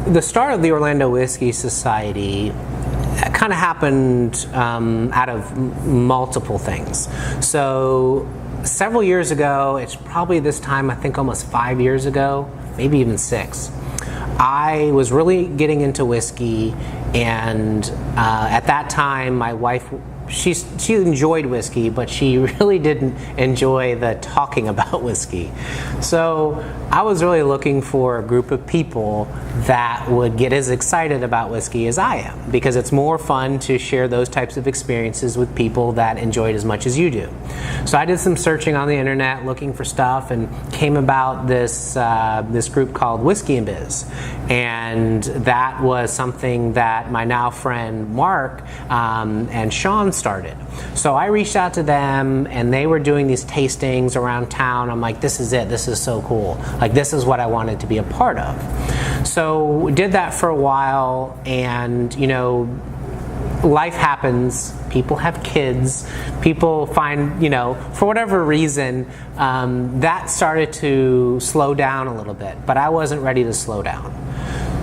the start of the Orlando Whiskey Society kind of happened out of multiple things. So several years ago, it's probably this time, I think almost 5 years ago, maybe even 6, I was really getting into whiskey, and at that time my wife, she enjoyed whiskey, but she really didn't enjoy the talking about whiskey. So I was really looking for a group of people that would get as excited about whiskey as I am, because it's more fun to share those types of experiences with people that enjoy it as much as you do. So I did some searching on the internet looking for stuff, and came about this this group called Whiskey and Biz, and that was something that my now friend Mark and Sean started. So I reached out to them, and they were doing these tastings around town. I'm like, this is it, this is so cool. Like, this is what I wanted to be a part of. So we did that for a while, and you know, life happens, people have kids, people find, you know, for whatever reason, that started to slow down a little bit, but I wasn't ready to slow down.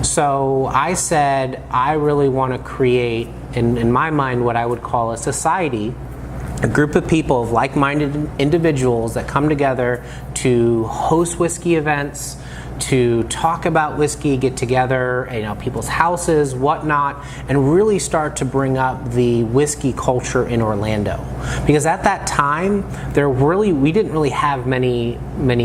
So I said, I really want to create, in my mind, what I would call a society, a group of people, of like-minded individuals that come together to host whiskey events, to talk about whiskey, get together, you know, people's houses, whatnot, and really start to bring up the whiskey culture in Orlando. Because at that time, we didn't really have many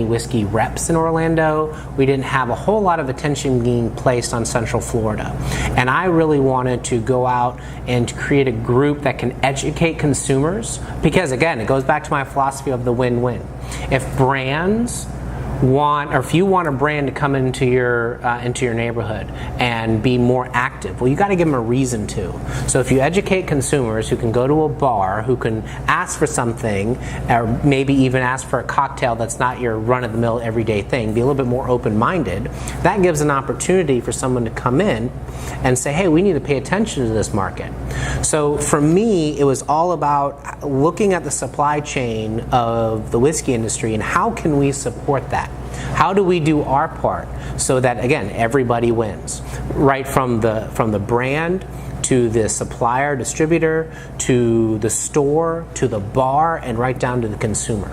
whiskey reps in Orlando. We didn't have a whole lot of attention being placed on Central Florida. And I really wanted to go out and create a group that can educate consumers, because again, it goes back to my philosophy of the win-win. If brands want, or if you want a brand to come into your neighborhood and be more active, well, you got to give them a reason to. So if you educate consumers who can go to a bar, who can ask for something, or maybe even ask for a cocktail that's not your run-of-the-mill everyday thing, be a little bit more open-minded, that gives an opportunity for someone to come in and say, hey, we need to pay attention to this market. So for me, it was all about looking at the supply chain of the whiskey industry and how can we support that. How do we do our part so that, again, everybody wins? Right from the brand, to the supplier, distributor, to the store, to the bar, and right down to the consumer.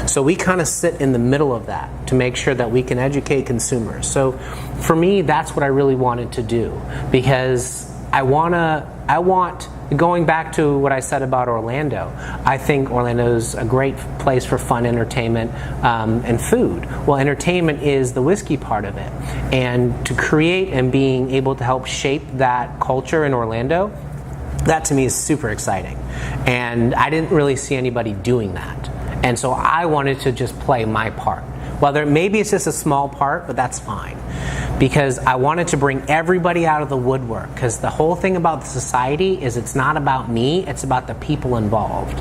So we kind of sit in the middle of that to make sure that we can educate consumers. So for me, that's what I really wanted to do, because I want, going back to what I said about Orlando, I think Orlando's a great place for fun, entertainment, and food. Well, entertainment is the whiskey part of it. And to create and being able to help shape that culture in Orlando, that to me is super exciting. And I didn't really see anybody doing that. And so I wanted to just play my part. Well, maybe it's just a small part, but that's fine. Because I wanted to bring everybody out of the woodwork. Because the whole thing about the society is it's not about me, it's about the people involved.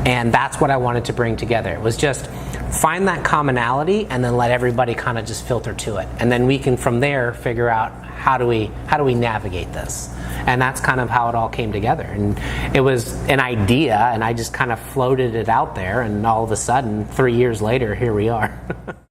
And that's what I wanted to bring together. It was just find that commonality and then let everybody kind of just filter to it. And then we can from there figure out how do we navigate this. And that's kind of how it all came together. And it was an idea, and I just kind of floated it out there, and all of a sudden, 3 years later, here we are.